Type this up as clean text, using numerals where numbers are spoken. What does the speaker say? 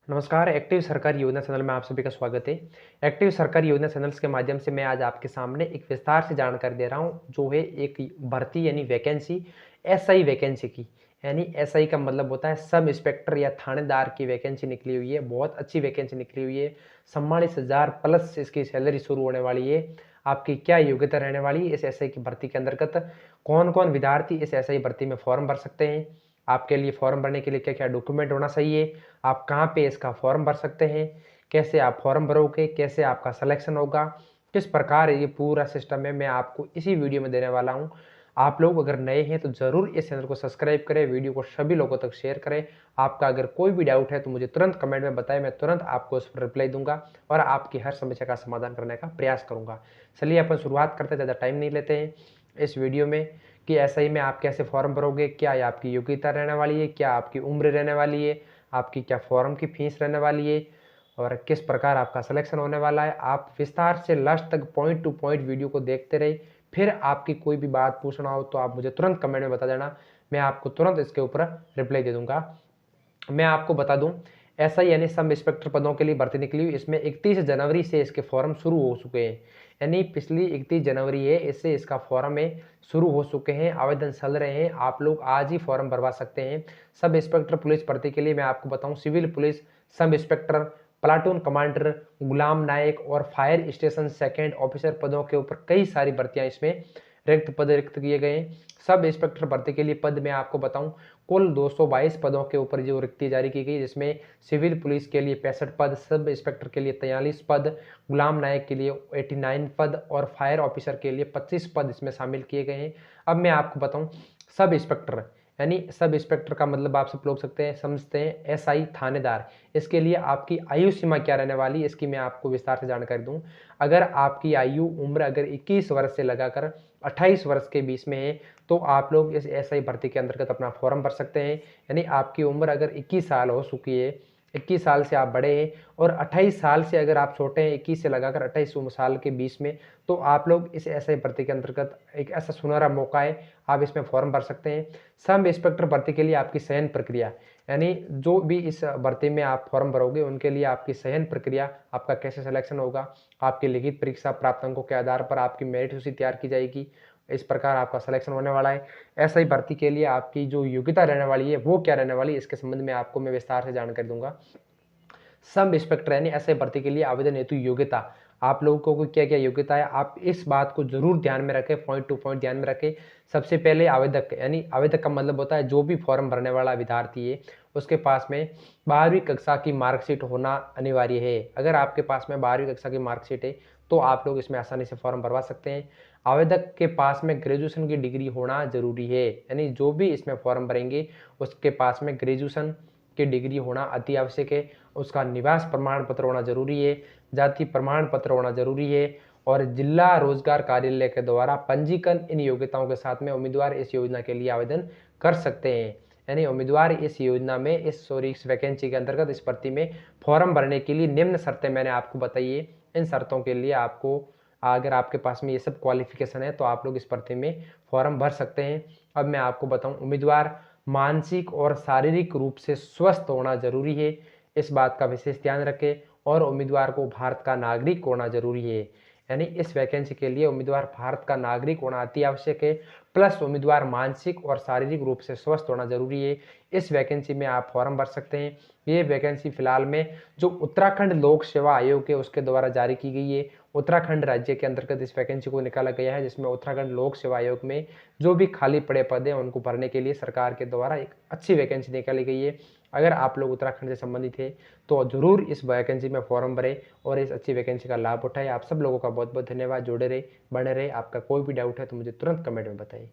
नमस्कार। एक्टिव सरकारी योजना चैनल में आप सभी का स्वागत है। एक्टिव सरकारी योजना चैनल्स के माध्यम से मैं आज आपके सामने एक विस्तार से जानकारी दे रहा हूं, जो है एक भर्ती यानी वैकेंसी, एसआई वैकेंसी की। यानी एसआई का मतलब होता है सब इंस्पेक्टर या थानेदार की वैकेंसी निकली हुई है। बहुत अच्छी वैकेंसी निकली हुई है। 44,000 प्लस इसकी सैलरी शुरू होने वाली है। आपकी क्या योग्यता रहने वाली है इस एसआई की भर्ती के अंतर्गत, कौन कौन विद्यार्थी इस एसआई भर्ती में फॉर्म भर सकते हैं, आपके लिए फॉर्म भरने के लिए क्या क्या डॉक्यूमेंट होना चाहिए, आप कहाँ पे इसका फॉर्म भर सकते हैं, कैसे आप फॉर्म भरोगे, कैसे आपका सिलेक्शन होगा, किस प्रकार ये पूरा सिस्टम है, मैं आपको इसी वीडियो में देने वाला हूँ। आप लोग अगर नए हैं तो ज़रूर इस चैनल को सब्सक्राइब करें, वीडियो को सभी लोगों तक शेयर करें। आपका अगर कोई भी डाउट है तो मुझे तुरंत कमेंट में बताएं, मैं तुरंत आपको उस पर रिप्लाई दूंगा और आपकी हर समस्या का समाधान करने का प्रयास करूंगा। चलिए अपन शुरुआत करते हैं, ज़्यादा टाइम नहीं लेते हैं इस वीडियो में कि एसआई में आप कैसे फॉर्म भरोगे, क्या आपकी योग्यता रहने वाली है, क्या आपकी उम्र रहने वाली है, आपकी क्या फॉर्म की फीस रहने वाली है और किस प्रकार आपका सिलेक्शन होने वाला है। आप विस्तार से लास्ट तक पॉइंट टू पॉइंट वीडियो को देखते रहे। फिर आपकी कोई भी बात पूछना हो तो आप मुझे तुरंत कमेंट में बता देना, मैं आपको तुरंत इसके ऊपर रिप्लाई दे दूंगा। मैं आपको बता दूं, ऐसा यानी सब इंस्पेक्टर पदों के लिए भर्ती निकली हुई, इसमें 31 जनवरी से इसके फॉर्म शुरू हो चुके हैं। यानी पिछली 31 जनवरी है, इससे इसका फॉर्म है शुरू हो चुके हैं, आवेदन चल रहे हैं। आप लोग आज ही फॉर्म भरवा सकते हैं। सब इंस्पेक्टर पुलिस भर्ती के लिए मैं आपको बताऊं, civil police, sub inspector, platoon commander, गुलाम नायक और फायर स्टेशन सेकेंड ऑफिसर पदों के ऊपर कई सारी भर्तियां इसमें रिक्त पद रिक्त किए गए हैं। सब इंस्पेक्टर भर्ती के लिए पद मैं आपको बताऊं, कुल 222 पदों के ऊपर जो रिक्ति जारी की गई, जिसमें सिविल पुलिस के लिए 65 पद, सब इंस्पेक्टर के लिए 43 पद, गुलाम नायक के लिए 89 पद और फायर ऑफिसर के लिए 25 पद इसमें शामिल किए गए हैं। अब मैं आपको बताऊं, सब इंस्पेक्टर यानी सब इंस्पेक्टर का मतलब आप सब लोग समझते हैं एसआई थानेदार, इसके लिए आपकी आयु सीमा क्या रहने वाली है, इसकी मैं आपको विस्तार से जानकारी दूं। अगर आपकी आयु उम्र अगर 21 वर्ष से लगाकर 28 वर्ष के बीच में है तो आप लोग इस एसआई भर्ती के अंतर्गत अपना फॉर्म भर सकते हैं। यानी आपकी उम्र अगर 21 साल हो चुकी है, 21 साल से आप बड़े हैं और 28 साल से अगर आप छोटे हैं, 21 से लगाकर 28 साल के बीच में, तो आप लोग इस एसआई भर्ती के अंतर्गत एक ऐसा सुनहरा मौका है, आप इसमें फॉर्म भर सकते हैं। सब इंस्पेक्टर भर्ती के लिए आपकी चयन प्रक्रिया, यानी जो भी इस भर्ती में आप फॉर्म भरोगे उनके लिए आपकी चयन प्रक्रिया, आपका कैसे सिलेक्शन होगा, आपकी लिखित परीक्षा प्राप्त अंकों के आधार पर आपकी मेरिट सूची तैयार की जाएगी, इस प्रकार आपका सिलेक्शन होने वाला है। ऐसा ही भर्ती के लिए आपकी जो योग्यता रहने वाली है वो क्या रहने वाली है, इसके संबंध में आपको मैं विस्तार से जानकारी दूंगा। सब इंस्पेक्टर यानी ऐसे भर्ती के लिए आवेदन हेतु योग्यता, आप लोगों को क्या क्या योग्यता है, आप इस बात को जरूर ध्यान में रखें, पॉइंट टू पॉइंट ध्यान में रखें। सबसे पहले आवेदक, यानी आवेदक का मतलब होता है जो भी फॉर्म भरने वाला विद्यार्थी है उसके पास में 12वीं कक्षा की मार्कशीट होना अनिवार्य है। अगर आपके पास में 12वीं कक्षा की मार्कशीट है तो आप लोग इसमें आसानी से फॉर्म भरवा सकते हैं। आवेदक के पास में ग्रेजुएशन की डिग्री होना जरूरी है, यानी जो भी इसमें फॉर्म भरेंगे उसके पास में ग्रेजुएशन की डिग्री होना अति आवश्यक है। उसका निवास प्रमाण पत्र होना जरूरी है, जाति प्रमाण पत्र होना जरूरी है और जिला रोजगार कार्यालय के द्वारा पंजीकरण इन योग्यताओं के साथ में उम्मीदवार इस योजना के लिए आवेदन कर सकते हैं। यानी उम्मीदवार इस योजना में इस वैकेंसी के अंतर्गत इस भर्ती में फॉर्म भरने के लिए निम्न शर्तें मैंने आपको बताई है। इन शर्तों के लिए आपको, अगर आपके पास में ये सब क्वालिफिकेशन है तो आप लोग इस भर्ती में फॉर्म भर सकते हैं। अब मैं आपको बताऊं, उम्मीदवार मानसिक और शारीरिक रूप से स्वस्थ होना जरूरी है, इस बात का विशेष ध्यान रखें और उम्मीदवार को भारत का नागरिक होना जरूरी है। यानी इस वैकेंसी के लिए उम्मीदवार भारत का नागरिक होना अति आवश्यक है, प्लस उम्मीदवार मानसिक और शारीरिक रूप से स्वस्थ होना जरूरी है। इस वैकेंसी में आप फॉर्म भर सकते हैं। ये वैकेंसी फिलहाल में जो उत्तराखंड लोक सेवा आयोग है उसके द्वारा जारी की गई है। उत्तराखंड राज्य के अंतर्गत इस वैकेंसी को निकाला गया है, जिसमें उत्तराखंड लोक सेवा आयोग में जो भी खाली पड़े पद हैं उनको भरने के लिए सरकार के द्वारा एक अच्छी वैकेंसी निकाली गई है। अगर आप लोग उत्तराखंड से संबंधित है तो जरूर इस वैकेंसी में फॉर्म भरें और इस अच्छी वैकेंसी का लाभ उठाएं। आप सब लोगों का बहुत बहुत धन्यवाद। जुड़े रहे, बने रहे। आपका कोई भी डाउट है तो मुझे तुरंत कमेंट में बताइए।